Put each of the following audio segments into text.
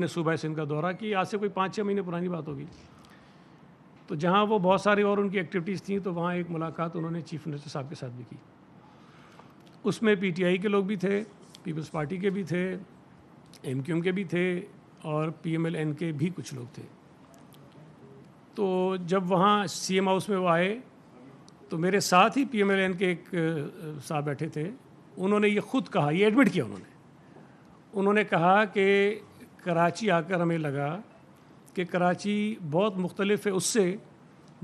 ने सूबा सिंध का दौरा कि आज से कोई 5-6 महीने पुरानी बात होगी। तो जहाँ वो बहुत सारी और उनकी एक्टिविटीज़ थी, तो वहाँ एक मुलाकात उन्होंने चीफ मिनिस्टर साहब के साथ भी की। उसमें पीटीआई के लोग भी थे, पीपल्स पार्टी के भी थे, एमक्यूएम के भी थे और पीएमएलएन के भी कुछ लोग थे। तो जब वहाँ सीएम हाउस में वो आए तो मेरे साथ ही पीएमएलएन के एक साहब बैठे थे। उन्होंने ये खुद कहा, ये एडमिट किया उन्होंने कहा कि कराची आकर हमें लगा कि कराची बहुत मुख्तलिफ है उससे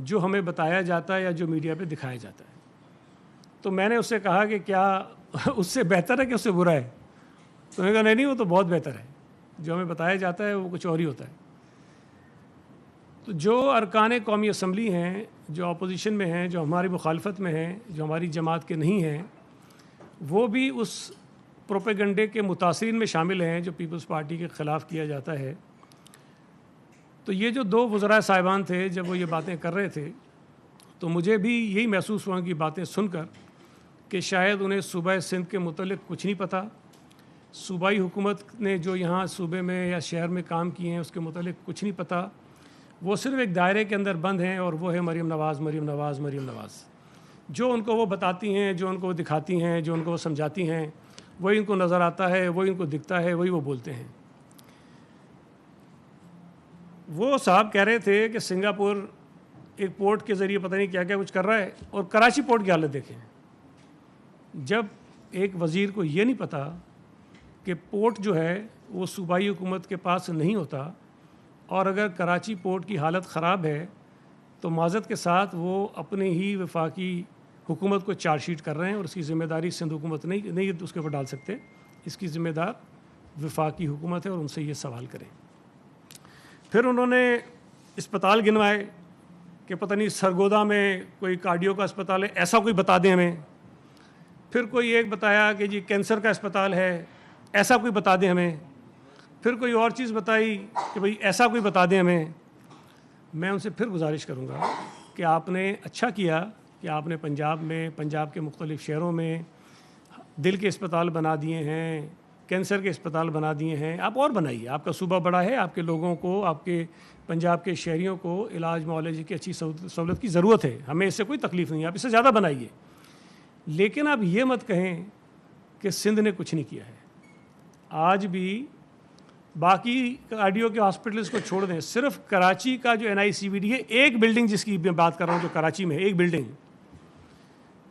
जो हमें बताया जाता है या जो मीडिया पे दिखाया जाता है। तो मैंने उससे कहा कि क्या उससे बेहतर है कि उससे बुरा है? तो मैंने कहा नहीं, वो तो बहुत बेहतर है, जो हमें बताया जाता है वो कुछ और ही होता है। तो जो अरकान कौमी असम्बली हैं, जो अपोजिशन में हैं, जो हमारी मुखालफत में हैं, जो हमारी जमात के नहीं हैं, वो भी उस प्रोपेगंडे के मुतासरीन में शामिल हैं जो पीपल्स पार्टी के ख़िलाफ़ किया जाता है। तो ये जो दो वज़रा साहिबान थे, जब वो ये बातें कर रहे थे तो मुझे भी यही महसूस हुआ कि बातें सुनकर कि शायद उन्हें सूबा सिंध के मुतल्लिक़ कुछ नहीं पता, सूबाई हुकूमत ने जो यहाँ सूबे में या शहर में काम किए हैं उसके मुतल्लिक़ कुछ नहीं पता। वो सिर्फ़ एक दायरे के अंदर बंद हैं और वो है मरीम नवाज़। जो उनको वो बताती हैं, जो उनको वो दिखाती हैं, जो उनको वो समझाती हैं, वही इनको नज़र आता है, वही इनको दिखता है, वही वो बोलते हैं। वो साहब कह रहे थे कि सिंगापुर एक पोर्ट के ज़रिए पता नहीं क्या क्या कुछ कर रहा है और कराची पोर्ट की हालत देखें। जब एक वज़ीर को ये नहीं पता कि पोर्ट जो है वो सूबाई हुकूमत के पास नहीं होता और अगर कराची पोर्ट की हालत ख़राब है तो माज़रत के साथ वो अपने ही वफाकी हुकूमत को चार्जशीट कर रहे हैं और उसकी ज़िम्मेदारी सिंध हुकूमत नहीं उसके ऊपर डाल सकते। इसकी ज़िम्मेदार वफाकी हुकूमत है और उनसे ये सवाल करें। फिर उन्होंने अस्पताल गिनवाए कि पता नहीं सरगोदा में कोई कार्डियो का अस्पताल है, ऐसा कोई बता दें हमें। फिर कोई एक बताया कि जी कैंसर का अस्पताल है, ऐसा कोई बता दें हमें। फिर कोई और चीज़ बताई कि भाई ऐसा कोई बता दें हमें। मैं उनसे फिर गुजारिश करूँगा कि आपने अच्छा किया कि आपने पंजाब के मुख्तलिफ़ शहरों में दिल के अस्पताल बना दिए हैं, कैंसर के अस्पताल बना दिए हैं। आप और बनाइए, आपका सूबा बड़ा है, आपके लोगों को, आपके पंजाब के शहरियों को इलाज मुआलजे की अच्छी सहूलत की ज़रूरत है, हमें इससे कोई तकलीफ़ नहीं है, आप इससे ज़्यादा बनाइए। लेकिन आप ये मत कहें कि सिंध ने कुछ नहीं किया है। आज भी बाकी कार्डियो के हॉस्पिटल्स को छोड़ दें, सिर्फ कराची का जो NICVD है, एक बिल्डिंग जिसकी मैं बात कर रहा हूँ जो कराची में है, एक बिल्डिंग,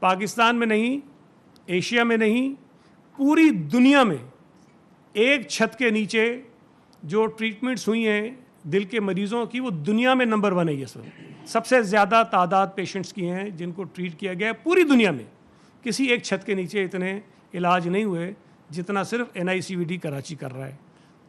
पाकिस्तान में नहीं, एशिया में नहीं, पूरी दुनिया में एक छत के नीचे जो ट्रीटमेंट्स हुई हैं दिल के मरीज़ों की, वो दुनिया में नंबर 1 है। ये सबसे ज़्यादा तादाद पेशेंट्स की हैं जिनको ट्रीट किया गया है पूरी दुनिया में। किसी एक छत के नीचे इतने इलाज नहीं हुए जितना सिर्फ NICVD कराची कर रहा है।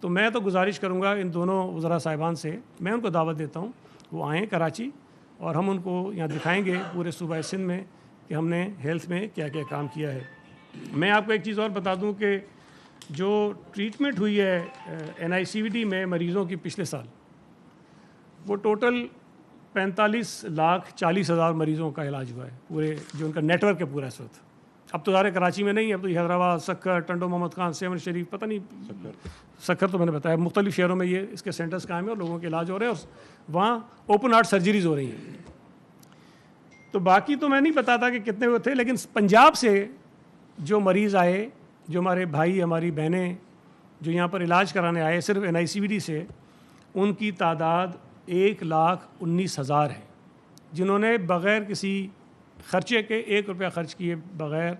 तो मैं तो गुजारिश करूँगा इन दोनों वज़रा साहिबान से, मैं उनको दावत देता हूँ वो आएँ कराची और हम उनको यहाँ दिखाएँगे पूरे सूबा सिंध में कि हमने हेल्थ में क्या क्या काम किया है। मैं आपको एक चीज़ और बता दूं कि जो ट्रीटमेंट हुई है NICVD में मरीज़ों की पिछले साल, वो टोटल 45,40,000 मरीज़ों का इलाज हुआ है, पूरे जो उनका नेटवर्क है पूरा इस वक्त। अब तो ज़ाहिर कराची में नहीं, अब तो हैदराबाद, सक्कर, टंडो मोहम्मद खान, सेवन शरीफ, पता नहीं सक्कर तो मैंने बताया, मुख्तलिफ शहरों में ये इसके सेंटर्स कायम है और लोगों के इलाज हो रहे हैं और वहाँ ओपन हार्ट सर्जरीज़ हो रही हैं। तो बाकी तो मैं नहीं बताता कि कितने वो थे, लेकिन पंजाब से जो मरीज़ आए, जो हमारे भाई हमारी बहनें जो यहाँ पर इलाज कराने आए सिर्फ NICVD से, उनकी तादाद 1,19,000 है, जिन्होंने बग़ैर किसी ख़र्चे के 1 रुपया ख़र्च किए बग़ैर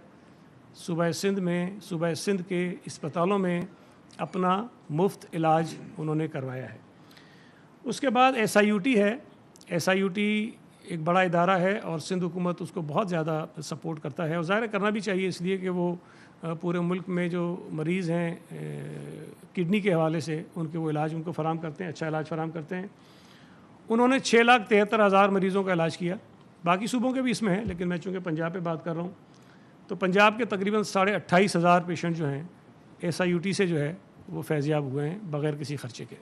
सूबा सिंध के अस्पतालों में अपना मुफ्त इलाज उन्होंने करवाया है। उसके बाद SIUT है। SIUT एक बड़ा इदारा है और सिंध हुकूमत उसको बहुत ज़्यादा सपोर्ट करता है और ज़ाहिर करना भी चाहिए, इसलिए कि वो पूरे मुल्क में जो मरीज़ हैं किडनी के हवाले से उनके वो इलाज उनको फ़राहम करते हैं, अच्छा इलाज फ़राहम करते हैं। उन्होंने 6,73,000 मरीज़ों का इलाज किया। बाकी सूबों के भी इसमें हैं, लेकिन मैं चूँकि पंजाब पे बात कर रहा हूँ तो पंजाब के तकरीबन 28,500 पेशेंट जो हैं SIUT से जो है वो फैज़याब हुए हैं बग़ैर किसी ख़र्चे के।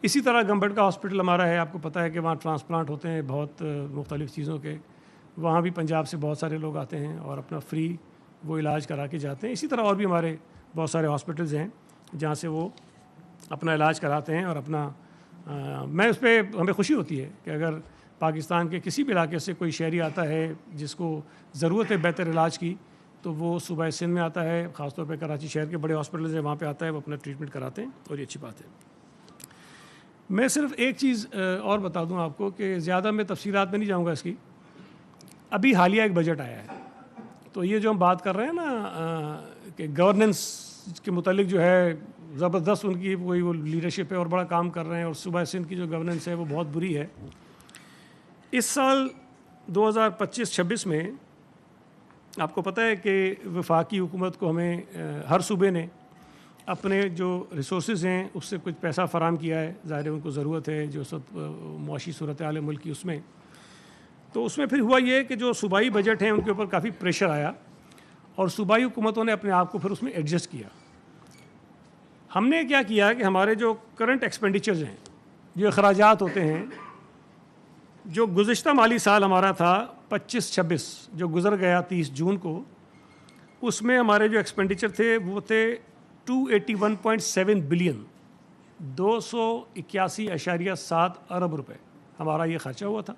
इसी तरह गंबट का हॉस्पिटल हमारा है, आपको पता है कि वहाँ ट्रांसप्लांट होते हैं बहुत मुख्तलिफ़ चीज़ों के, वहाँ भी पंजाब से बहुत सारे लोग आते हैं और अपना फ्री वो इलाज करा के जाते हैं। इसी तरह और भी हमारे बहुत सारे हॉस्पिटल्स हैं जहाँ से वो अपना इलाज कराते हैं और अपना मैं उस पर हमें खुशी होती है कि अगर पाकिस्तान के किसी भी इलाके से कोई शहरी आता है जिसको ज़रूरत है बेहतर इलाज की, तो वो सूबा सिंध में आता है, ख़ासतौर पे कराची शहर के बड़े हॉस्पिटल है वहाँ पे आता है, वो अपना ट्रीटमेंट कराते हैं और ये अच्छी बात है। मैं सिर्फ एक चीज़ और बता दूं आपको कि ज़्यादा मैं तफसीलात में नहीं जाऊंगा इसकी। अभी हालिया एक बजट आया है, तो ये जो हम बात कर रहे हैं ना कि गवर्नेंस के मुतालिक जो है ज़बरदस्त उनकी कोई वो लीडरशिप है और बड़ा काम कर रहे हैं, और सूबा सिंध की जो गवर्नेंस है वो बहुत बुरी है। इस साल 2025-26 में आपको पता है कि वफाकी हुकूमत को हमें हर सूबे ने अपने जो रिसोर्सेज हैं उससे कुछ पैसा फ़राम किया है। ज़ाहिर है उनको ज़रूरत है जो सब मुआशी सूरत हाल मुल्क की, उसमें तो उसमें फिर हुआ ये कि जो सूबाई बजट हैं उनके ऊपर काफ़ी प्रेशर आया और सूबाई हुकूमतों ने अपने आप को फिर उसमें एडजस्ट किया। हमने क्या किया कि हमारे जो करंट एक्सपेंडिचर्स हैं, जो अखराजात होते हैं, जो गुज़िश्ता माली साल हमारा था 25-26 जो गुज़र गया 30 जून को, उसमें हमारे जो एक्सपेंडिचर थे वो थे 281.7 बिलियन, 281.7 अरब रुपए हमारा ये ख़र्चा हुआ था।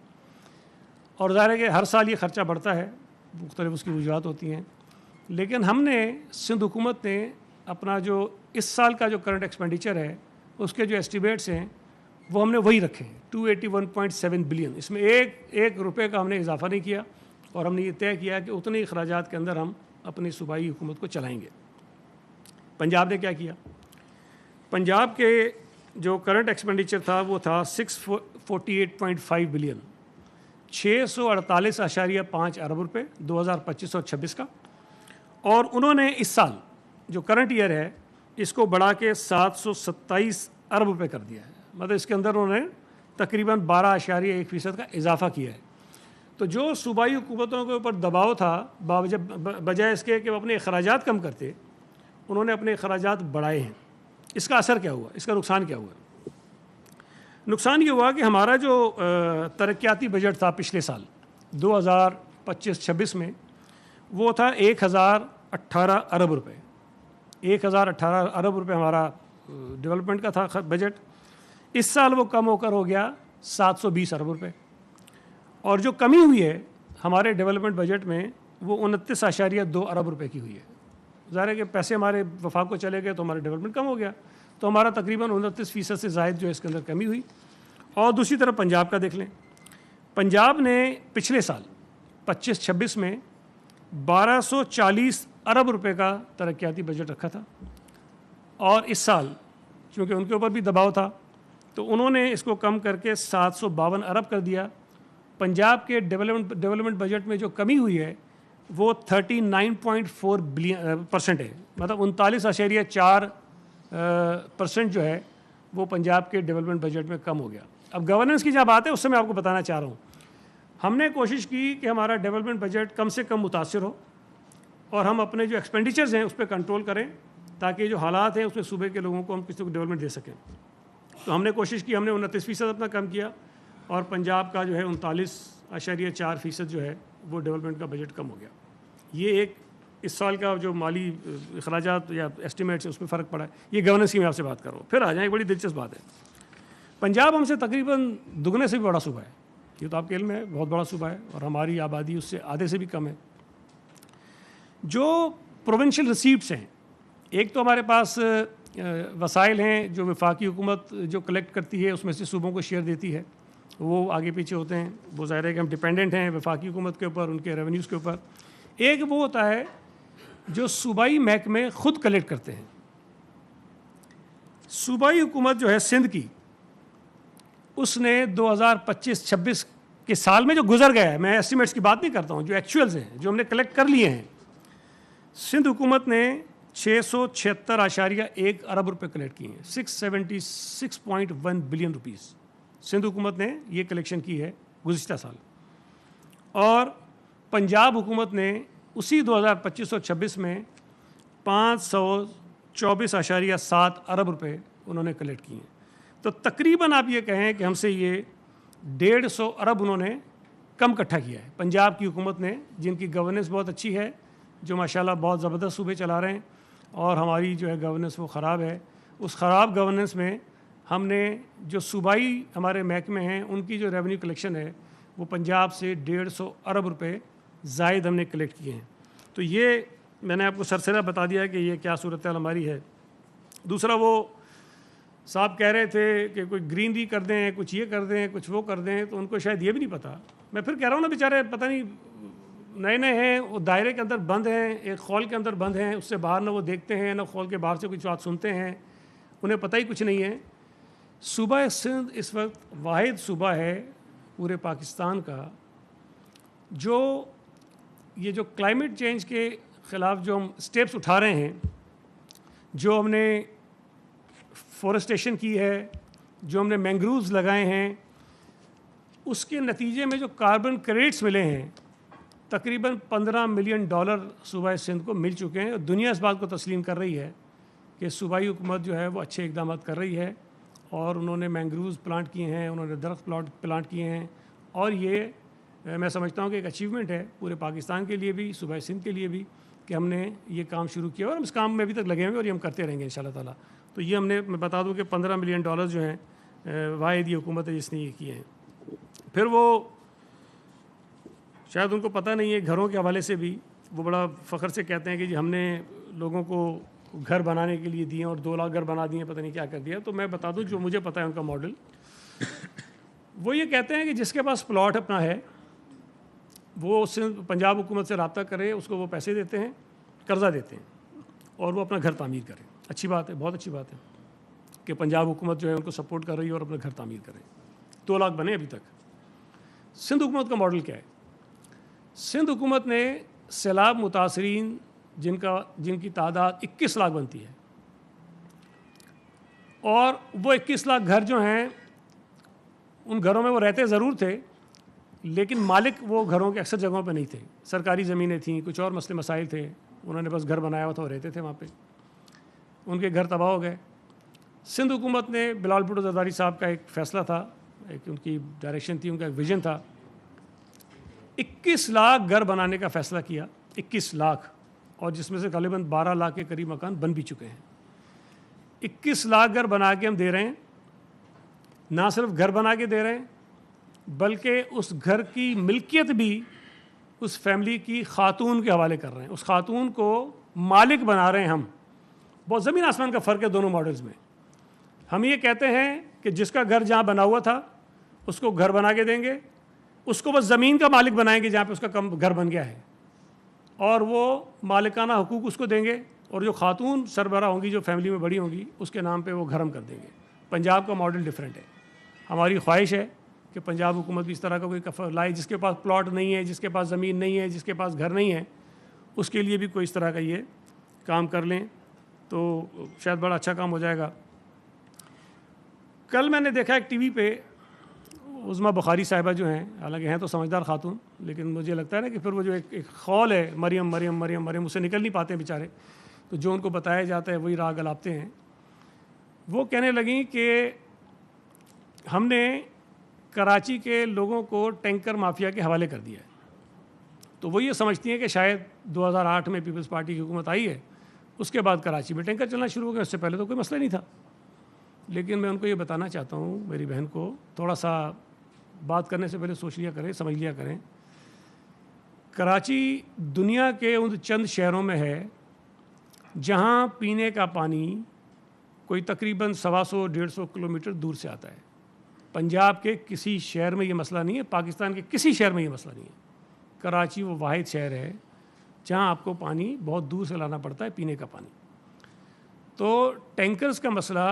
और ज़ाहिर है कि हर साल ये ख़र्चा बढ़ता है, मुख्तलिफ उसकी वजूहत होती हैं, लेकिन हमने सिंध हुकूमत ने अपना जो इस साल का जो करंट एक्सपेंडिचर है उसके जो एस्टिमेट्स हैं वो हमने वही रखे हैं 281.7 बिलियन। इसमें एक रुपये का हमने इजाफा नहीं किया और हमने ये तय किया कि उतने अखराजात के अंदर हम अपनी सूबाई हुकूमत को चलाएँगे। पंजाब ने क्या किया? पंजाब के जो करंट एक्सपेंडिचर था वो था 648.5 बिलियन, 648.5 अरब रुपये 2025 और 26 का। और उन्होंने इस साल जो करंट ईयर है इसको बढ़ा के 727 अरब रुपये कर दिया है। मतलब इसके अंदर उन्होंने तकरीबन 12.1% का इजाफा किया है। तो जो सूबाई हुकूमतों के ऊपर दबाव था बजाय इसके कि वो अपने अखराजात कम करते, उन्होंने अपने अखराजात बढ़ाए हैं। इसका असर क्या हुआ, इसका नुकसान क्या हुआ? नुकसान ये हुआ कि हमारा जो तरक्याती बजट था पिछले साल 2025-26 में वो था 1018 अरब रुपये। 1018 अरब रुपये हमारा डेवलपमेंट का था बजट। इस साल वो कम होकर हो गया 720 अरब रुपये। और जो कमी हुई है हमारे डेवलपमेंट बजट में वो 29.2 अरब रुपये की हुई है। ज़ाहिर है कि पैसे हमारे वफाक को चले गए तो हमारा डेवलपमेंट कम हो गया, तो हमारा तकरीबन 29% से ज़ायद जो है इसके अंदर कमी हुई। और दूसरी तरफ पंजाब का देख लें, पंजाब ने पिछले साल 25-26 में 1240 अरब रुपए का तरक्याती बजट रखा था, और इस साल चूँकि उनके ऊपर भी दबाव था तो उन्होंने इसको कम करके 752 अरब कर दिया। पंजाब के डेवलपमेंट बजट में जो कमी हुई है वो 39.4% है, मतलब 39.4% जो है वो पंजाब के डेवलपमेंट बजट में कम हो गया। अब गवर्नेंस की जहाँ बात है उससे मैं आपको बताना चाह रहा हूँ, हमने कोशिश की कि हमारा डेवलपमेंट बजट कम से कम मुतासिर हो और हम अपने जो एक्सपेंडिचर्स हैं उस पर कंट्रोल करें ताकि जो हालात हैं उसमें सूबे के लोगों को हम किसी को डेवलपमेंट दे सकें। तो हमने कोशिश की, हमने 29% अपना कम किया और पंजाब का जो है 39.4% जो है वो डेवलपमेंट का बजट कम हो गया। ये एक इस साल का जो माली अखराजात या एस्टिमेट्स है उसमें फ़र्क पड़ा है। ये गवर्नेंस की मैं आपसे बात कर रहा हूँ। फिर आ जाए, बड़ी दिलचस्प बात है, पंजाब हमसे तकरीबन दुगने से भी बड़ा सूबा है। ये तो आपके इल्म है, बहुत बड़ा सूबा है और हमारी आबादी उससे आधे से भी कम है। जो प्रोविंशियल रिसीप्ट्स हैं, एक तो हमारे पास वसाइल हैं जो वफाकी हुकूमत जो कलेक्ट करती है उसमें से सूबों को शेयर देती है, वो आगे पीछे होते हैं। वो ज़ाहिर है कि हम डिपेंडेंट हैं वफाकी हुकूमत के ऊपर, उनके रेवेन्यूज़ के ऊपर। एक वो होता है जो सूबाई महकमे ख़ुद कलेक्ट करते हैं। सूबाई हुकूमत जो है सिंध की, उसने 2025-26 के साल में जो गुजर गया है, मैं एस्टिमेट्स की बात नहीं करता हूँ, जो एक्चुअल्स हैं जो हमने कलेक्ट कर लिए हैं, सिंध हुकूमत ने 676.1 अरब रुपए कलेक्ट किए हैं, 676.1 बिलियन रुपीज़ सिंध हुकूमत ने ये कलेक्शन की है गुज़िश्ता साल। और पंजाब हुकूमत ने उसी 2025 और 26 में 524.7 अरब रुपए उन्होंने कलेक्ट किए हैं। तो तकरीबन आप ये कहें कि हमसे ये 150 अरब उन्होंने कम इकट्ठा किया है पंजाब की हुकूमत ने, जिनकी गवर्नेंस बहुत अच्छी है, जो माशाल्लाह बहुत ज़बरदस्त सूबे चला रहे हैं। और हमारी जो है गवर्नेंस वो ख़राब है उस ख़राब गवर्नेंस में हमने जो सूबाई हमारे महकमे हैं उनकी जो रेवेन्यू कलेक्शन है वो पंजाब से 150 अरब रुपए ज़ायद हमने कलेक्ट किए हैं। तो ये मैंने आपको सरसरा बता दिया कि ये क्या सूरत हाल हमारी है। दूसरा, वो साहब कह रहे थे कि कोई ग्रीनरी कर दें, कुछ ये कर दें, कुछ वो कर दें, तो उनको शायद ये भी नहीं पता। मैं फिर कह रहा हूँ ना, बेचारे पता नहीं नए नए हैं, वो दायरे के अंदर बंद हैं, एक खौल के अंदर बंद हैं, उससे बाहर ना वो देखते हैं ना खौल के बाहर से कुछ बात सुनते हैं, उन्हें पता ही कुछ नहीं है। सूबा सिंध इस वक्त वाहिद सूबा है पूरे पाकिस्तान का जो ये जो क्लाइमेट चेंज के ख़िलाफ़ जो हम स्टेप्स उठा रहे हैं, जो हमने फॉरेस्टेशन की है, जो हमने मैंग्रोव्स लगाए हैं, उसके नतीजे में जो कार्बन क्रेडिट्स मिले हैं तकरीबन $15 मिलियन सूबाई सिंध को मिल चुके हैं। और दुनिया इस बात को तस्लीम कर रही है कि सूबाई हुकूमत जो है वो अच्छे इकदाम कर रही है और उन्होंने मैंग्रोव्स प्लांट किए हैं, उन्होंने दरख्त प्लांट किए हैं। और ये मैं समझता हूँ कि एक अचीवमेंट है पूरे पाकिस्तान के लिए भी, सूबाई सिंध के लिए भी, कि हमने ये काम शुरू किया और हम इस काम में अभी तक लगे हुए हैं और ये हम करते रहेंगे इंशाल्लाह ताला। तो ये मैं बता दूं कि $15 मिलियन जो हैं वाहिद ये हुकूमत है जिसने ये किए हैं। फिर वो शायद उनको पता नहीं है, घरों के हवाले से भी वो बड़ा फ़ख्र से कहते हैं कि जी हमने लोगों को घर बनाने के लिए दिए और 2 लाख घर बना दिए, पता नहीं क्या कर दिया। तो मैं बता दूं जो मुझे पता है उनका मॉडल, वो ये कहते हैं कि जिसके पास प्लॉट अपना है वो पंजाब हुकूमत से रब्ता करे, उसको वो पैसे देते हैं, कर्ज़ा देते हैं और वो अपना घर तामीर करें। अच्छी बात है, बहुत अच्छी बात है कि पंजाब हुकूमत जो है उनको सपोर्ट कर रही है और अपना घर तामीर करें। 2 लाख बने अभी तक। सिंध हुकूमत का मॉडल क्या है? सिंध हुकूमत ने सैलाब मुतासरीन जिनकी तादाद 21 लाख बनती है और वो 21 लाख घर जो हैं उन घरों में वो रहते ज़रूर थे लेकिन मालिक वो घरों के अक्सर जगहों पे नहीं थे। सरकारी ज़मीनें थीं, कुछ और मसले मसाइल थे, उन्होंने बस घर बनाया हुआ था और रहते थे वहाँ पे। उनके घर तबाह हो गए। सिंध हुकूमत ने बिलाल भुट्टो ज़रदारी साहब का एक फ़ैसला था, एक उनकी डायरेक्शन थी, उनका एक विज़न था, 21 लाख घर बनाने का फ़ैसला किया। 21 लाख, और जिसमें से ग़ालिबन 12 लाख के करीब मकान बन भी चुके हैं। 21 लाख घर बना के हम दे रहे हैं। ना सिर्फ घर बना के दे रहे हैं बल्कि उस घर की मिल्कियत भी उस फैमिली की खातून के हवाले कर रहे हैं। उस खातून को मालिक बना रहे हैं हम। बहुत ज़मीन आसमान का फ़र्क है दोनों मॉडल्स में। हम ये कहते हैं कि जिसका घर जहाँ बना हुआ था उसको घर बना के देंगे, उसको बस ज़मीन का मालिक बनाएंगे जहाँ पे उसका कम घर बन गया है, और वो मालिकाना हुकूक उसको देंगे, और जो खातून सरबराह होंगी, जो फैमिली में बड़ी होंगी, उसके नाम पे वो घर हम कर देंगे। पंजाब का मॉडल डिफरेंट है। हमारी ख्वाहिश है कि पंजाब हुकूमत भी इस तरह का कोई कफर लाए, जिसके पास प्लॉट नहीं है, जिसके पास ज़मीन नहीं है, जिसके पास घर नहीं है, उसके लिए भी कोई इस तरह का ये काम कर लें तो शायद बड़ा अच्छा काम हो जाएगा। कल मैंने देखा एक टीवी पे उज़मा बुखारी साहिबा जो हैं, हालांकि हैं तो समझदार खातून, लेकिन मुझे लगता है ना कि फिर वो जो एक खौल है, मरियम मरियम मरियम मरियम, उससे निकल नहीं पाते बेचारे, तो जो उनको बताया जाता है वही राह गलाते हैं। वो कहने लगी कि हमने कराची के लोगों को टैंकर माफिया के हवाले कर दिया है। तो वो ये समझती हैं कि शायद 2008 में पीपल्स पार्टी की हुकूमत आई है, उसके बाद कराची में टैंकर चलना शुरू हो गया, उससे पहले तो कोई मसला नहीं था। लेकिन मैं उनको ये बताना चाहता हूँ, मेरी बहन को, थोड़ा सा बात करने से पहले सोच लिया करें, समझ लिया करें। कराची दुनिया के उन चंद शहरों में है जहाँ पीने का पानी कोई तकरीबन 125-150 किलोमीटर दूर से आता है। पंजाब के किसी शहर में ये मसला नहीं है, पाकिस्तान के किसी शहर में ये मसला नहीं है। कराची वो वाहिद शहर है जहाँ आपको पानी बहुत दूर से लाना पड़ता है, पीने का पानी। तो टैंकर्स का मसला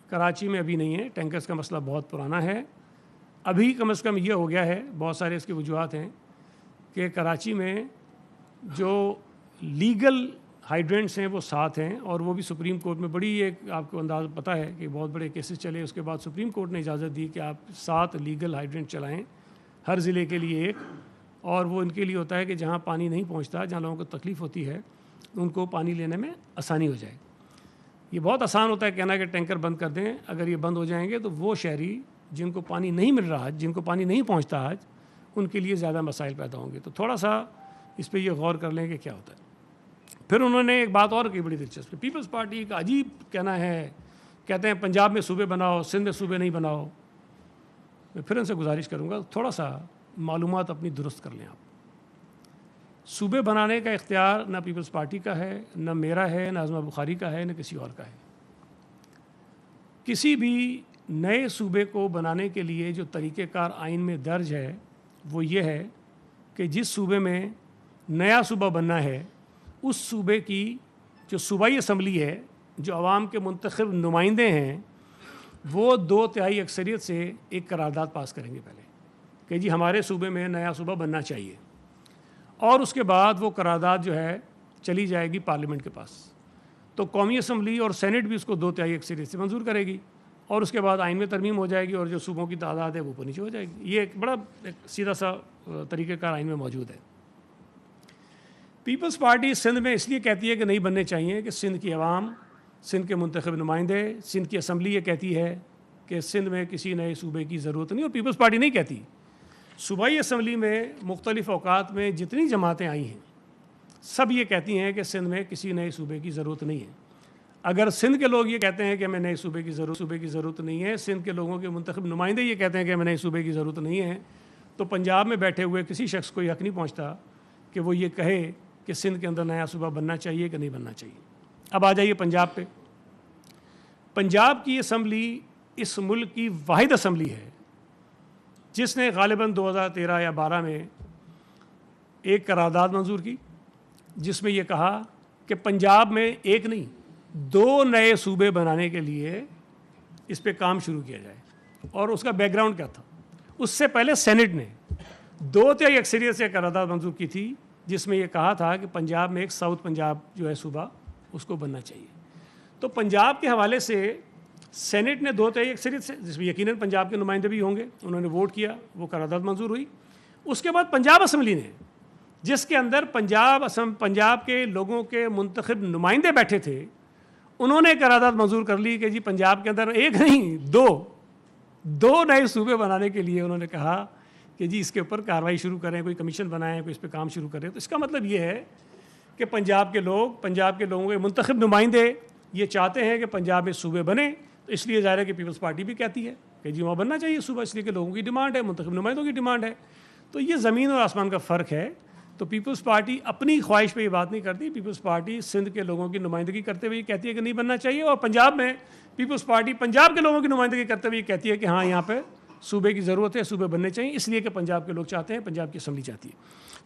कराची में अभी नहीं है, टैंकर्स का मसला बहुत पुराना है। अभी कम से कम ये हो गया है, बहुत सारे इसके वजूहात हैं कि कराची में जो लीगल हाइड्रेंट्स हैं वो 7 हैं, और वो भी सुप्रीम कोर्ट में बड़ी एक आपको अंदाज़ पता है कि बहुत बड़े केसेस चले, उसके बाद सुप्रीम कोर्ट ने इजाज़त दी कि आप 7 लीगल हाइड्रेंट चलाएं हर ज़िले के लिए एक, और वो इनके लिए होता है कि जहाँ पानी नहीं पहुँचता, जहाँ लोगों को तकलीफ़ होती है, उनको पानी लेने में आसानी हो जाए। ये बहुत आसान होता है कहना कि टैंकर बंद कर दें। अगर ये बंद हो जाएंगे तो वो शहरी जिनको पानी नहीं मिल रहा आज, जिनको पानी नहीं पहुँचता आज, उनके लिए ज़्यादा मसाइल पैदा होंगे। तो थोड़ा सा इस पर ये गौर कर लें कि क्या होता है। फिर उन्होंने एक बात और की बड़ी दिलचस्प, पीपल्स पार्टी का अजीब कहना है कहते हैं पंजाब में सूबे बनाओ, सिंध में सूबे नहीं बनाओ। मैं फिर उनसे गुजारिश करूँगा थोड़ा सा मालूमात अपनी दुरुस्त कर लें आप। सूबे बनाने का इख्तियार ना पीपल्स पार्टी का है, ना मेरा है, ना आज़मा बुखारी का है, ना किसी और का है। किसी भी नए सूबे को बनाने के लिए जो तरीक़ेकार आइन में दर्ज है वो ये है कि जिस सूबे में नया सूबा बनना है उस सूबे की जो सूबाई असम्बली है, जो अवाम के मुंतखब नुमाइंदे हैं, वो 2/3 अक्सरियत से एक करारदाद पास करेंगे पहले कि जी हमारे सूबे में नया सूबा बनना चाहिए, और उसके बाद वो करारदाद जो है चली जाएगी पार्लियामेंट के पास। तो कौमी असम्बली और सेनेट भी उसको 2/3 अक्सरियत से मंजूर करेगी और उसके बाद आइन में तरमीम हो जाएगी और जो सूबों की तादाद है वो ऊपर नीचे हो जाएगी। ये एक बड़ा सीधा सा तरीक़ेकार आइन में मौजूद है। पीपल्स पार्टी सिंध में इसलिए कहती है कि नहीं बनने चाहिए कि सिंध की आवाम, सिंध के मुंतखब नुमाइंदे, सिंध की असम्बली ये कहती है कि सिंध में किसी नए सूबे की ज़रूरत नहीं। और पीपल्स पार्टी नहीं कहती, सूबाई असम्बली में मुख्तलिफ़ औकात में जितनी जमातें आई हैं सब ये कहती हैं कि सिंध में किसी नए सूबे की ज़रूरत नहीं है। अगर सिंध के लोग ये कहते हैं कि हमें नए सूबे की ज़रूरत नहीं है, सिंध के लोगों के मुंतखब नुमाइंदे ये कहते हैं कि हमें नए सूबे की ज़रूरत नहीं है, तो पंजाब में बैठे हुए किसी शख्स को हक़ नहीं पहुँचता कि वो ये कहे कि सिंध के अंदर नया सूबा बनना चाहिए कि नहीं बनना चाहिए। अब आ जाइए पंजाब पे। पंजाब की असम्बली इस मुल्क की वाहिद असम्बली है जिसने गालिबन 2013 या 12 में एक करारदाद मंजूर की जिसमें यह कहा कि पंजाब में एक नहीं 2 नए सूबे बनाने के लिए इस पे काम शुरू किया जाए। और उसका बैकग्राउंड क्या था? उससे पहले सेनेट ने 2/3 अक्सरियत से करारदाद मंजूर की थी जिसमें यह कहा था कि पंजाब में एक साउथ पंजाब जो है सूबा उसको बनना चाहिए। तो पंजाब के हवाले से सेनेट ने 2/3 अक्सरियत से, जिसमें यकीनन पंजाब के नुमाइंदे भी होंगे, उन्होंने वोट किया, वो करारदाद मंजूर हुई। उसके बाद पंजाब असम्बली ने, जिसके अंदर पंजाब के लोगों के मुंतखब नुमाइंदे बैठे थे, उन्होंने करारदाद मंजूर कर ली कि जी पंजाब के अंदर एक नहीं 2 नए सूबे बनाने के लिए उन्होंने कहा कि जी इसके ऊपर कार्रवाई शुरू करें, कोई कमीशन बनाएं, कोई इस पर काम शुरू करें। तो इसका मतलब ये है कि पंजाब के लोगों के मुंतखब नुमाइंदे ये चाहते हैं कि पंजाब में सूबे बने। तो इसलिए ज़ाहिर है कि पीपल्स पार्टी भी कहती है कि जी वहाँ बनना चाहिए सूबा, इसलिए कि लोगों की डिमांड है, मुंतखब नुमाइंदों की डिमांड है। तो ये ज़मीन और आसमान का फ़र्क है। तो पीपल्स पार्टी अपनी ख्वाहिश पे ये बात नहीं करती। पीपल्स पार्टी सिंध के लोगों की नुमाइंदगी करते हुए कहती है कि नहीं बनना चाहिए, और पंजाब में पीपल्स पार्टी पंजाब के लोगों की नुमाइंदगी करते हुए कहती है कि हाँ यहाँ पे सूबे की ज़रूरत है, सूबे बनने चाहिए, इसलिए कि पंजाब के लोग चाहते हैं, पंजाब की असम्बली चाहती है।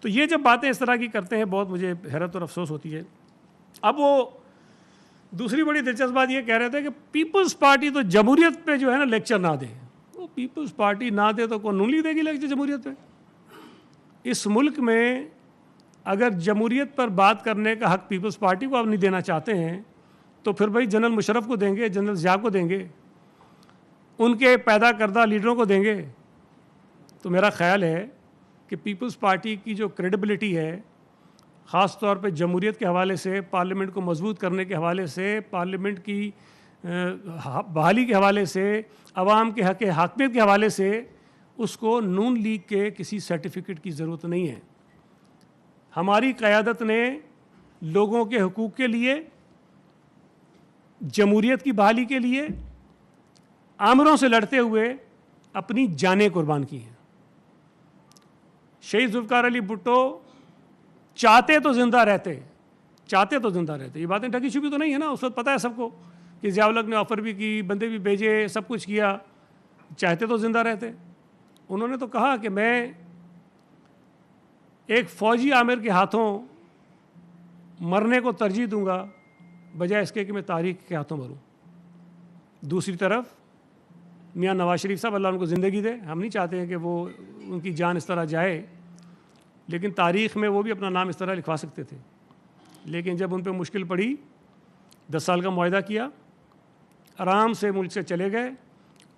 तो ये जब बातें इस तरह की करते हैं बहुत मुझे हैरत और अफसोस होती है। अब वो दूसरी बड़ी दिलचस्प बात ये कह रहे थे कि पीपल्स पार्टी तो जमहूरियत पे जो है ना लेक्चर ना दे। वो पीपल्स पार्टी ना दे तो कौन नूली देगी लेक्चर जमहूरियत पे? इस मुल्क में अगर जमहूरियत पर बात करने का हक़ पीपल्स पार्टी को आप नहीं देना चाहते हैं तो फिर भाई जनरल मुशर्रफ को देंगे, जनरल ज़िया को देंगे, उनके पैदा करदा लीडरों को देंगे। तो मेरा ख़्याल है कि पीपल्स पार्टी की जो क्रेडिबिलिटी है, ख़ास तौर पे जमहूरियत के हवाले से, पार्लियामेंट को मजबूत करने के हवाले से, पार्लियामेंट की बहाली के हवाले से, अवाम के हक़ हाकमियत के हवाले से, उसको नून लीग के किसी सर्टिफिकेट की ज़रूरत नहीं है। हमारी क़यादत ने लोगों के हुकूक़ के लिए, जमहूरियत की बहाली के लिए आमरों से लड़ते हुए अपनी जानें कुर्बान की हैं। शहीद जुल्फ़िकार अली भुट्टो चाहते तो ज़िंदा रहते, ये बातें ढकी छुपी तो नहीं है ना। उस वक्त पता है सबको कि ज़िया-उल-हक़ ने ऑफ़र भी की, बंदे भी भेजे, सब कुछ किया, चाहते तो ज़िंदा रहते। उन्होंने तो कहा कि मैं एक फ़ौजी आमिर के हाथों मरने को तरजीह दूंगा बजाय इसके कि मैं तारीख़ के हाथों मरूं। दूसरी तरफ मियाँ नवाज शरीफ साहब, अल्लाह उनको ज़िंदगी दे, हम नहीं चाहते हैं कि वो उनकी जान इस तरह जाए, लेकिन तारीख़ में वो भी अपना नाम इस तरह लिखवा सकते थे। लेकिन जब उन पर मुश्किल पड़ी, 10 साल का मुआहदा किया, आराम से मुल्क से चले गए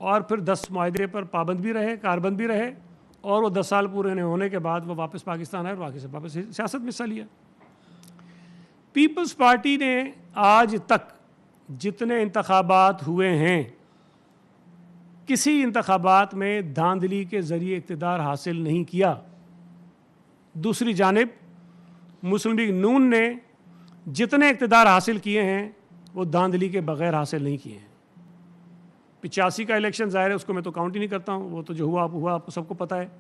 और फिर 10 मुआहदे पर पाबंद भी रहे, कारबंद भी रहे, और वो 10 साल पूरे होने के बाद वो वापस पाकिस्तान आए और वापस सियासत में हिस्सा लिया। पीपल्स पार्टी ने आज तक जितने इंतखाबात हुए हैं, किसी इंतखाबात में धांधली के ज़रिए इक़्तिदार हासिल नहीं किया। दूसरी जानिब मुस्लिम लीग नून ने जितने इक़्तिदार हासिल किए हैं वो धांधली के बग़ैर हासिल नहीं किए हैं। 85 का इलेक्शन ज़ाहिर है उसको मैं तो काउंट ही नहीं करता हूँ, वो तो जो हुआ आपको सबको पता है।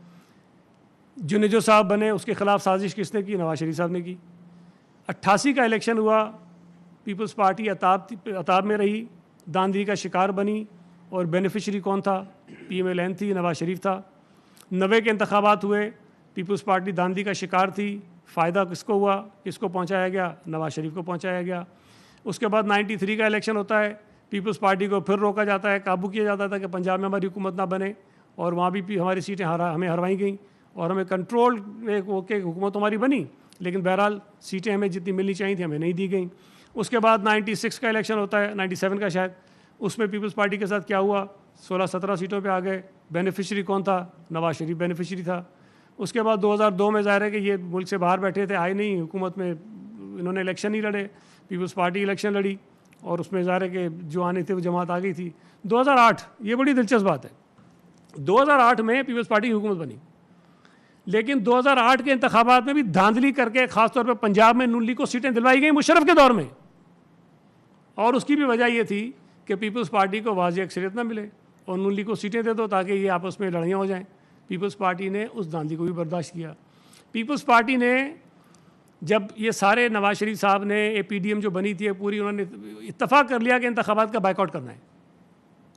जुनेजो साहब बने, उसके खिलाफ साजिश किसने की? नवाज शरीफ साहब ने की। 88 का इलेक्शन हुआ, पीपल्स पार्टी अताब में रही, धांधली का शिकार बनी, और बेनिफिशरी कौन था? PMLN थी, नवाज शरीफ था। 90 के इंतखाबात हुए, पीपल्स पार्टी धांधली का शिकार थी, फ़ायदा किसको हुआ? किसको पहुंचाया गया? नवाज शरीफ को पहुंचाया गया। उसके बाद 93 का इलेक्शन होता है, पीपल्स पार्टी को फिर रोका जाता है, काबू किया जाता था कि पंजाब में हमारी हुकूमत ना बने, और वहाँ भी हमारी सीटें हमें हरवाई गई और हमें कंट्रोल ओके हुकूमत हमारी बनी, लेकिन बहरहाल सीटें हमें जितनी मिलनी चाहिए थी हमें नहीं दी गई। उसके बाद 96 का इलेक्शन होता है, 97 का शायद, उसमें पीपल्स पार्टी के साथ क्या हुआ? 16-17 सीटों पे आ गए। बेनिफिशरी कौन था? नवाज शरीफ बेनिफिशरी था। उसके बाद 2002 में ज़ाहिर है कि ये मुल्क से बाहर बैठे थे, आए नहीं हुकूमत में, इन्होंने इलेक्शन नहीं लड़े, पीपल्स पार्टी इलेक्शन लड़ी और उसमें ज़ाहिर है कि जो आने थे वो जमात आ गई थी। 2008, ये बड़ी दिलचस्प बात है, 2008 में पीपल्स पार्टी की हुकूमत बनी, लेकिन 2008 के इंतखाबात में भी धांधली करके ख़ासतौर पर पंजाब में नून लीग को सीटें दिलवाई गई मुशर्रफ के दौर में, और उसकी भी वजह ये थी कि पीपल्स पार्टी को वाज़ेह अक्सरियत ना मिले और नून लीग को सीटें दे दो ताकि ये आपस में लड़ाइयाँ हो जाएं। पीपल्स पार्टी ने उस धांधली को भी बर्दाश्त किया। पीपल्स पार्टी ने जब ये सारे नवाज शरीफ साहब ने APDM जो बनी थी पूरी, उन्होंने इत्तफाक कर लिया कि इंतखाबात का बाइकआउट करना है।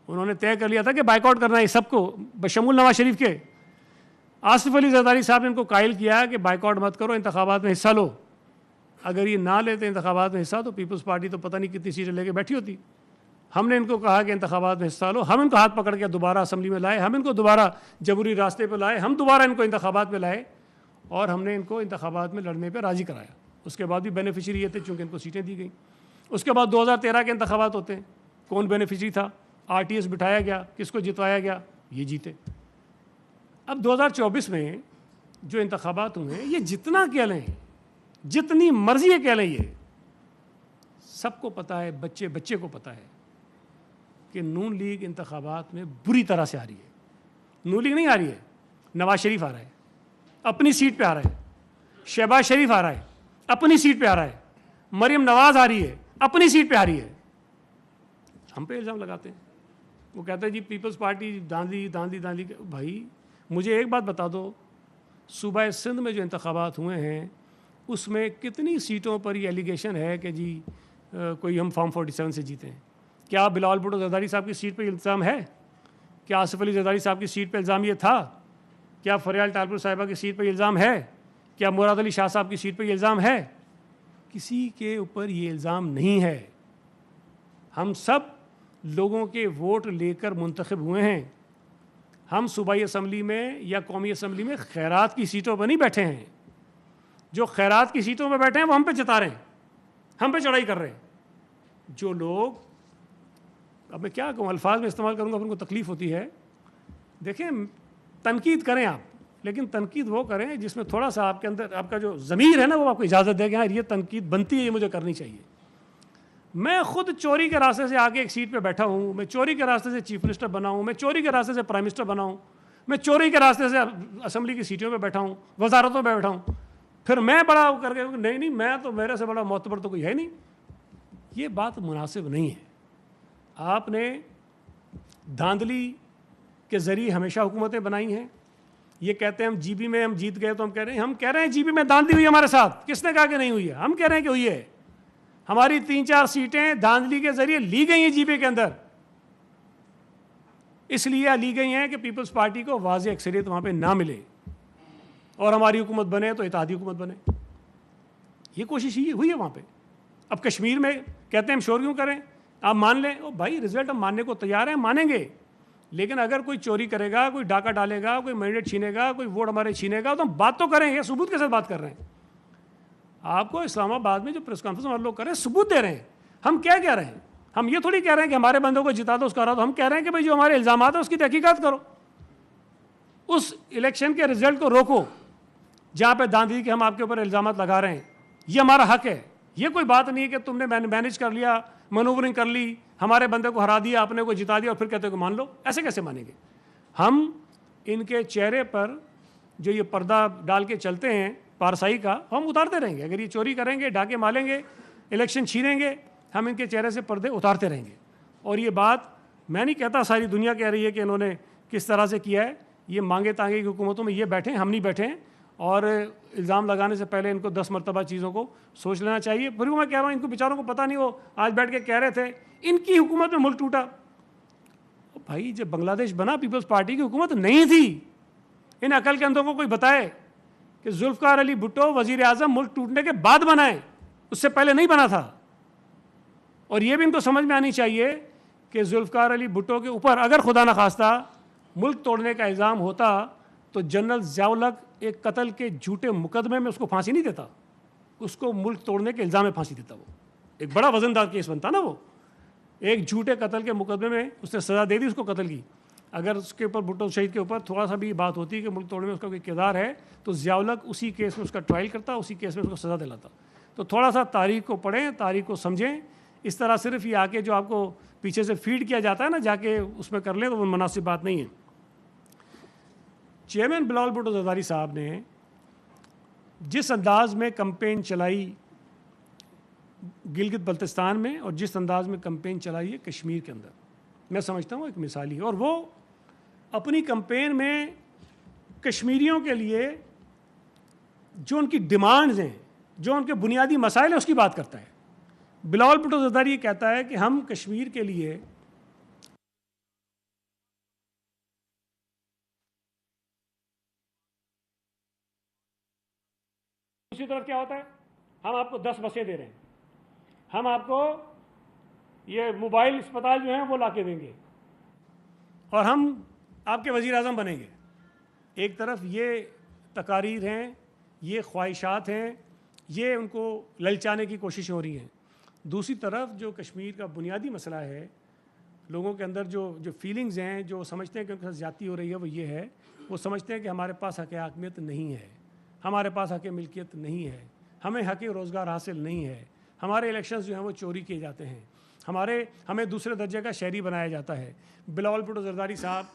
उन्होंने तय कर लिया था कि बाइकआउट करना है सबको, बशमूल नवाज शरीफ के। आसिफ अली जरदारी साहब ने इनको कायल किया कि बाइकआउट मत करो, इंतखाबात में हिस्सा लो। अगर ये ना लेते इंतखाबात में हिस्सा तो पीपल्स पार्टी तो पता नहीं कितनी सीटें लेके बैठी होती। हमने इनको कहा कि इंतखाबात में हिस्सा लो, हम इनको हाथ पकड़ के दोबारा असम्बली में लाए, हम इनको दोबारा जबूरी रास्ते पर लाए, हम दोबारा इनको इंतखाबात में लाए और हमने इनको इंतखाबात में लड़ने पर राज़ी कराया। उसके बाद भी बेनिफिशरी ये थे चूँकि इनको सीटें दी गई। उसके बाद 2013 के इंतखाबात होते हैं, कौन बेनिफिशरी था? RTS बिठाया गया, किसको जितवाया गया? ये जीते। अब 2024 में जो इंतखाबात हुए, ये जितना कह लें, जितनी मर्जी ये कह लें, ये सबको पता है, बच्चे बच्चे को पता है कि नून लीग इंतखाबात में बुरी तरह से आ रही है। नून लीग नहीं आ रही है, नवाज शरीफ आ रहा है, अपनी सीट पे आ रहा है, शहबाज शरीफ आ रहा है, अपनी सीट पे आ रहा है, मरियम नवाज आ रही है, अपनी सीट पे आ रही है। हम पे इल्ज़ाम लगाते हैं, वो कहते हैं जी पीपल्स पार्टी धांधली धांधली धांधली। भाई मुझे एक बात बता दो, सूबा सिंध में जो इंतखाबात हुए हैं उसमें कितनी सीटों पर ये एलिगेशन है कि जी कोई हम फॉर्म 47 से जीते हैं? क्या बिलावल भुट्टो जरदारी साहब की सीट पर इल्ज़ाम है? क्या आसिफ अली जरदारी साहब की सीट पर इल्ज़ाम ये था? क्या फरियाल टालपुर साहिबा की सीट पर इल्ज़ाम है? क्या मुराद अली शाह साहब की सीट पर इल्ज़ाम है? किसी के ऊपर ये इल्ज़ाम नहीं है। हम सब लोगों के वोट लेकर मुंतखब हुए हैं। हम सूबाई असम्बली में या कौमी असम्बली में खैरात की सीटों पर नहीं बैठे हैं। जो खैरात की सीटों पर बैठे हैं वो हम पे जता रहे हैं, हम पे चढ़ाई कर रहे हैं। जो लोग, अब मैं क्या कहूँ, अल्फाज में इस्तेमाल करूँगा, फिर उनको तकलीफ़ होती है। देखें, तनकीद करें आप, लेकिन तनकीद वो करें जिसमें थोड़ा सा आपके अंदर आपका जो ज़मीर है ना वो आपको इजाज़त दे कि हाँ ये तनकीद बनती है, ये मुझे करनी चाहिए। मैं खुद चोरी के रास्ते से आके एक सीट पे बैठा हूँ, मैं चोरी के रास्ते से चीफ मिनिस्टर बना हूँ, मैं चोरी के रास्ते से प्राइम मिनिस्टर बना हूँ, मैं चोरी के रास्ते से असम्बली की सीटों पे बैठा हूँ, वजारतों पे बैठा हूँ। फिर मैं बड़ा करके नहीं मैं तो, मेरे से बड़ा मोतबर तो कोई है नहीं। ये बात मुनासिब नहीं है। आपने धांधली के ज़रिए हमेशा हुकूमतें बनाई हैं। ये कहते हैं हम GB में हम जीत गए, तो हम कह रहे हैं GB में धांधली हुई हमारे साथ। किसने कहा कि नहीं हुई है? हम कह रहे हैं कि हुई है। हमारी 3-4 सीटें धांधली के जरिए ली गई हैं GB के अंदर, इसलिए ली गई हैं कि पीपल्स पार्टी को वाज़ेह अक्सरियत वहाँ पे ना मिले और हमारी हुकूमत बने तो इत्तेहादी हुकूमत बने। ये कोशिश ही हुई है वहाँ पे। अब कश्मीर में कहते हैं हम शोर क्यों करें, आप मान लें। ओ भाई, रिजल्ट हम मानने को तैयार हैं, मानेंगे, लेकिन अगर कोई चोरी करेगा, कोई डाका डालेगा, कोई मैंडेट छीनेगा, कोई वोट हमारे छीनेगा, तो हम बात तो करें। ये सबूत के साथ बात कर रहे हैं। आपको इस्लामाबाद में जो प्रेस कॉन्फ्रेंस हमारे लोग कर रहे हैं, सबूत दे रहे हैं। हम क्या कह रहे हैं? हम ये थोड़ी कह रहे हैं कि हमारे बंदों को जिता दो, उसका हरा दो। हम कह रहे हैं कि भाई जो हमारे इल्ज़ामात है उसकी तहकीकात करो, उस इलेक्शन के रिजल्ट को रोको जहाँ पे धांधली के हम आपके ऊपर इल्ज़ामात लगा रहे हैं। ये हमारा हक है। ये कोई बात नहीं है कि तुमने मैनेज कर लिया, मनूवरिंग कर ली, हमारे बंदे को हरा दिया, अपने को जिता दिया और फिर कहते हो कि मान लो। ऐसे कैसे मानेंगे? हम इनके चेहरे पर जो ये पर्दा डाल के चलते हैं पारसाई का, हम उतारते रहेंगे। अगर ये चोरी करेंगे, डाके मारेंगे, इलेक्शन छीनेंगे, हम इनके चेहरे से पर्दे उतारते रहेंगे। और ये बात मैं नहीं कहता, सारी दुनिया कह रही है कि इन्होंने किस तरह से किया है। ये मांगे तांगे की हुकूमतों में ये बैठे हैं, हम नहीं बैठे हैं, और इल्ज़ाम लगाने से पहले इनको 10 मरतबा चीज़ों को सोच लेना चाहिए। फिर मैं कह रहा हूँ, इनको बेचारों को पता नहीं, वो आज बैठ के कह रहे थे इनकी हुकूमत में मुल्क टूटा। भाई जब बांग्लादेश बना, पीपल्स पार्टी की हुकूमत नहीं थी। इन अकल के अंदों को कोई बताए कि जुल्फ़िकार अली भुट्टो वज़ीर आज़म मुल्क टूटने के बाद बनाए, उससे पहले नहीं बना था। और ये भी इनको समझ में आनी चाहिए कि जुल्फ़िकार अली भुट्टो के ऊपर अगर खुदा न खास्ता मुल्क तोड़ने का इल्ज़ाम होता तो जनरल ज़िया-उल-हक एक कत्ल के झूठे मुकदमे में उसको फांसी नहीं देता, उसको मुल्क तोड़ने के इल्ज़ाम में फांसी देता। वो एक बड़ा वजनदार केस बनता ना। वो एक झूठे कत्ल के मुकदमे में उसने सज़ा दे दी उसको कत्ल की। अगर उसके ऊपर, भुट्टो शहीद के ऊपर थोड़ा सा भी बात होती कि मुल्क तोड़ने में उसका कोई किरदार है, तो ज़िया-उल-हक उसी केस में उसका ट्रायल करता, उसी केस में उसको सज़ा दिलाता। तो थोड़ा सा तारीख को पढ़ें, तारीख को समझें। इस तरह सिर्फ ये आके जो आपको पीछे से फीड किया जाता है ना, जाके उसमें कर लें, तो वो मुनासिब बात नहीं है। चेयरमैन बिलावल भुट्टो ज़रदारी साहब ने जिस अंदाज में कंपेन चलाई गिलगित बल्तिस्तान में और जिस अंदाज में कंपेन चलाई है कश्मीर के अंदर, मैं समझता हूँ एक मिसाली है। और वो अपनी कंपेन में कश्मीरियों के लिए जो उनकी डिमांड्स हैं, जो उनके बुनियादी मसाइल हैं, उसकी बात करता है। बिलावल भुट्टो ज़रदारी ये कहता है कि हम कश्मीर के लिए दूसरी तरफ क्या होता है, हम आपको 10 बसें दे रहे हैं, हम आपको ये मोबाइल अस्पताल जो हैं वो ला के देंगे, और हम आपके वज़ीर आज़म बनेंगे। एक तरफ ये तकारीर हैं, ये ख्वाहिशात हैं, ये उनको ललचाने की कोशिशें हो रही हैं। दूसरी तरफ जो कश्मीर का बुनियादी मसला है, लोगों के अंदर जो फीलिंग्स हैं, जो समझते हैं कि उनके साथ ज़्यादती हो रही है, वो ये है, वो समझते हैं कि हमारे पास हक़ हाकिमियत नहीं है, हमारे पास हक़ मिल्कियत नहीं है, हमें हक़ रोज़गार हासिल नहीं है, हमारे इलेक्शंस जो हैं वो चोरी किए जाते हैं, हमें दूसरे दर्जे का शहरी बनाया जाता है। बिलावल भुट्टो ज़रदारी साहब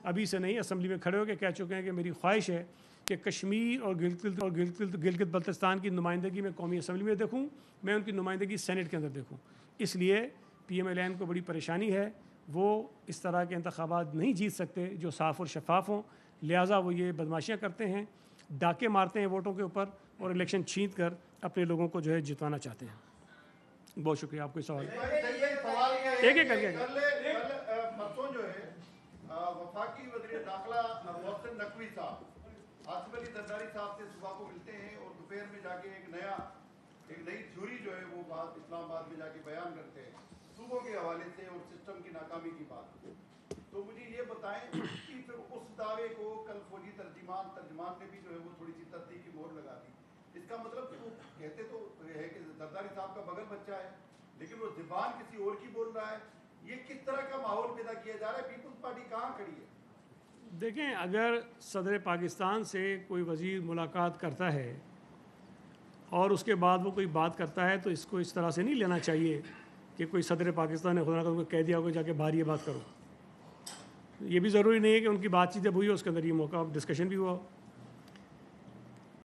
अभी से नहीं, असम्बली में खड़े होकर कह चुके हैं कि मेरी ख्वाहिश है कि कश्मीर और गिलगित बल्तिस्तान की नुमाइंदगी में कौमी असम्बली में देखूँ, मैं उनकी नुमाइंदगी सेनेट के अंदर देखूँ। इसलिए PMLN को बड़ी परेशानी है, वो इस तरह के इंतखाबात नहीं जीत सकते जो साफ़ और शफाफ हों, लिहाजा वो ये बदमाशियाँ करते हैं, डाके मारते हैं वोटों के ऊपर और इलेक्शन छीन कर अपने लोगों को जो है जितवाना चाहते हैं। बहुत शुक्रिया। आपको सवाल एक एक करके परसों जो है वफाकी वज़ीर दाखिला मोहसिन नकवी साहब आसिफ अली ज़रदारी साहब से सुबह को मिलते हैं और दोपहर में जाके एक नई थ्योरी जो है वो बात इस्लामाबाद में जाके बयान करते हैं सूबों के हवाले से और सिस्टम की नाकामी की बात। तो मुझे ये बताएं कि फिर उस दावे को कल फौजी तर्जमान ने भी जो है वो थोड़ी सी तस्दीक की मोहर लगा दी। इसका मतलब वो कहते तो है कि ज़रदारी साहब का बगल बच्चा है, लेकिन वो ज़बान किसी और की बोल रहा है। ये किस तरह का माहौल पैदा किया जा रहा है? पीपल्स पार्टी कहाँ खड़ी है? देखें, अगर सदर पाकिस्तान से कोई वज़ीर मुलाकात करता है और उसके बाद वो कोई बात करता है, तो इसको इस तरह से नहीं लेना चाहिए कि कोई सदर पाकिस्तान ने खुदा ना उनको कह दिया होगा जाके बाहर ये बात करो। ये भी ज़रूरी नहीं है कि उनकी बातचीत जब हुई उसके अंदर ये मौका डिस्कशन भी हुआ।